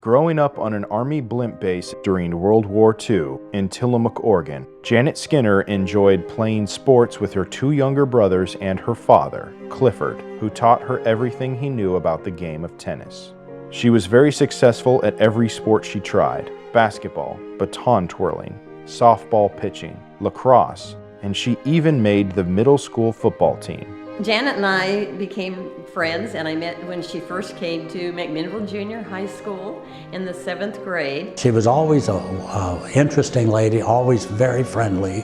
Growing up on an Army blimp base during World War II in Tillamook, Oregon, Janet Skinner enjoyed playing sports with her two younger brothers and her father, Clifford, who taught her everything he knew about the game of tennis. She was very successful at every sport she tried: basketball, baton twirling, softball pitching, lacrosse, and she even made the middle school football team. Janet and I became friends, and I met when she first came to McMinnville Junior High School in the 7th grade. She was always an interesting lady, always very friendly,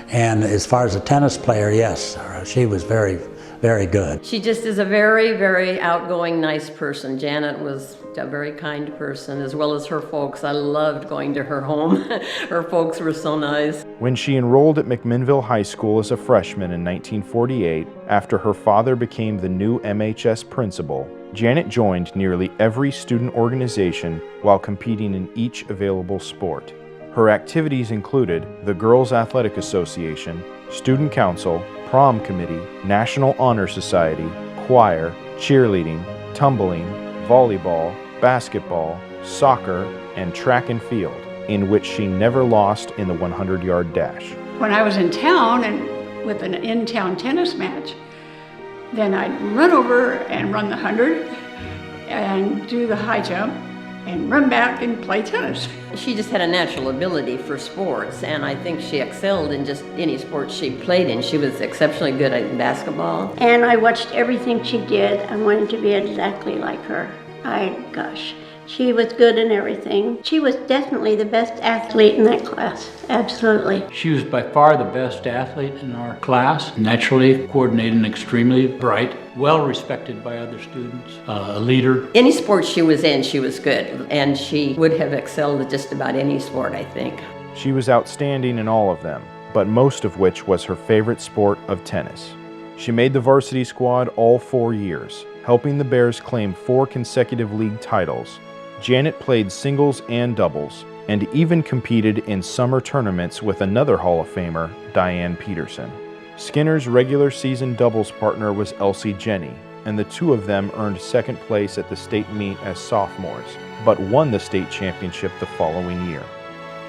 and as far as a tennis player, yes, she was very, very good. She just is a very, very outgoing, nice person. Janet was a very kind person, as well as her folks. I loved going to her home. Her folks were so nice. When she enrolled at McMinnville High School as a freshman in 1948, after her father became the new MHS principal, Janet joined nearly every student organization while competing in each available sport. Her activities included the Girls Athletic Association, Student Council, Prom Committee, National Honor Society, choir, cheerleading, tumbling, volleyball, basketball, soccer, and track and field, in which she never lost in the 100-yard dash. When I was in town and with an in-town tennis match, then I'd run over and run the 100 and do the high jump and run back and play tennis. She just had a natural ability for sports, and I think she excelled in just any sport she played in. She was exceptionally good at basketball. And I watched everything she did. I wanted to be exactly like her. Gosh, she was good in everything. She was definitely the best athlete in that class, absolutely. She was by far the best athlete in our class, naturally coordinated and extremely bright, well respected by other students, a leader. Any sport she was in, she was good, and she would have excelled at just about any sport, I think. She was outstanding in all of them, but most of which was her favorite sport of tennis. She made the varsity squad all 4 years, helping the Bears claim 4 consecutive league titles. Janet played singles and doubles, and even competed in summer tournaments with another Hall of Famer, Diane Peterson. Skinner's regular season doubles partner was Elsie Jenny, and the two of them earned second place at the state meet as sophomores, but won the state championship the following year.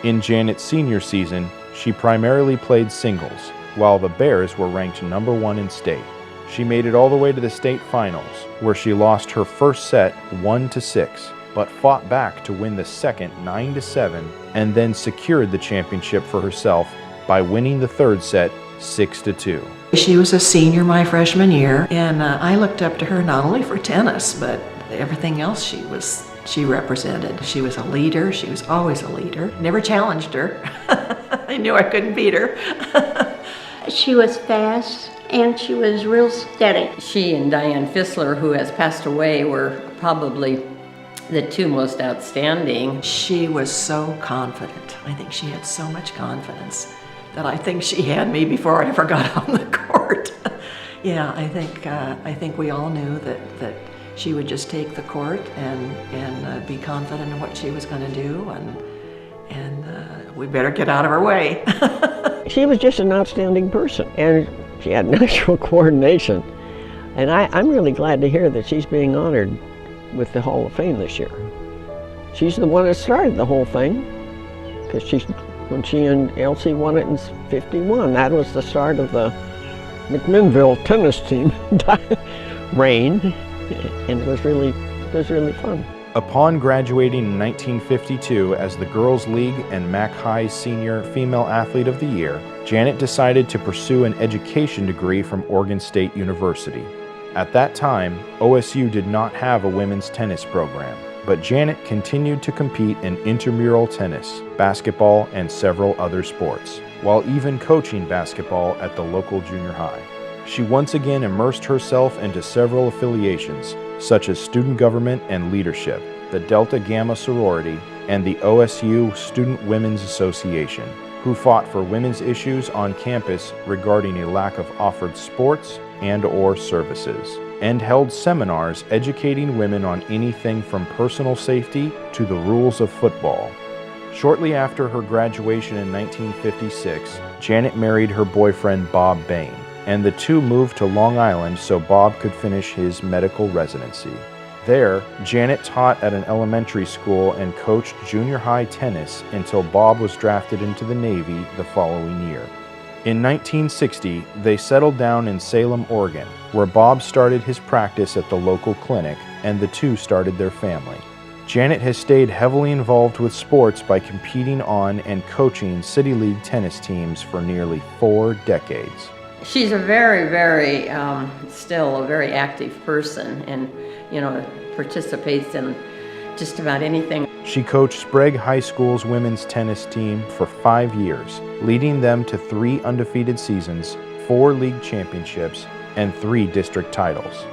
In Janet's senior season, she primarily played singles, while the Bears were ranked number 1 in state. She made it all the way to the state finals, where she lost her first set 1-6, but fought back to win the second 9-7, and then secured the championship for herself by winning the third set 6-2. She was a senior my freshman year, and I looked up to her not only for tennis, but everything else she represented. She was a leader. She was always a leader. Never challenged her. I knew I couldn't beat her. She was fast, and she was real steady. She and Diane Fissler, who has passed away, were probably the two most outstanding. She was so confident. I think she had so much confidence that I think she had me before I ever got on the court. Yeah, I think we all knew that she would just take the court and be confident in what she was going to do, and we better get out of her way. She was just an outstanding person, and she had natural coordination. And I'm really glad to hear that she's being honored with the Hall of Fame this year. She's the one that started the whole thing, because when she and Elsie won it in '51, that was the start of the McMinnville tennis team reign, and it was really fun. Upon graduating in 1952 as the Girls League and Mac High Senior Female Athlete of the Year, Janet decided to pursue an education degree from Oregon State University. At that time, OSU did not have a women's tennis program, but Janet continued to compete in intramural tennis, basketball, and several other sports, while even coaching basketball at the local junior high. She once again immersed herself into several affiliations, such as student government and leadership, the Delta Gamma sorority, and the OSU Student Women's Association, who fought for women's issues on campus regarding a lack of offered sports and/or services, and held seminars educating women on anything from personal safety to the rules of football. Shortly after her graduation in 1956, Janet married her boyfriend Bob Bain, and the two moved to Long Island so Bob could finish his medical residency. There, Janet taught at an elementary school and coached junior high tennis until Bob was drafted into the Navy the following year. In 1960, they settled down in Salem, Oregon, where Bob started his practice at the local clinic, and the two started their family. Janet has stayed heavily involved with sports by competing on and coaching City League tennis teams for nearly 4 decades. She's a still a very active person, and, participates in just about anything. She coached Sprague High School's women's tennis team for 5 years, leading them to 3 undefeated seasons, 4 league championships, and 3 district titles.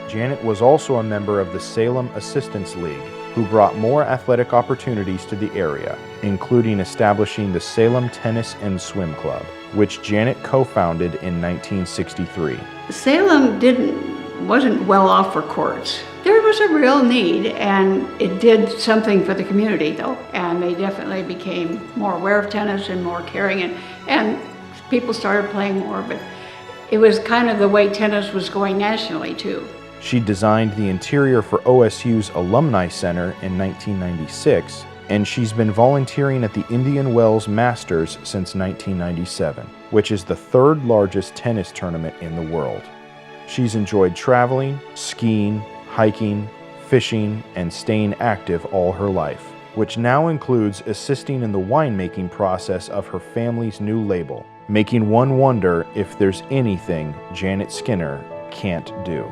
Janet was also a member of the Salem Assistance League, who brought more athletic opportunities to the area, including establishing the Salem Tennis and Swim Club, which Janet co-founded in 1963. Salem wasn't well off for courts. There was a real need, and it did something for the community, though. And they definitely became more aware of tennis and more caring, and people started playing more. But it was kind of the way tennis was going nationally, too. She designed the interior for OSU's Alumni Center in 1996, and she's been volunteering at the Indian Wells Masters since 1997, which is the 3rd largest tennis tournament in the world. She's enjoyed traveling, skiing, hiking, fishing, and staying active all her life, which now includes assisting in the winemaking process of her family's new label, making one wonder if there's anything Janet Skinner can't do.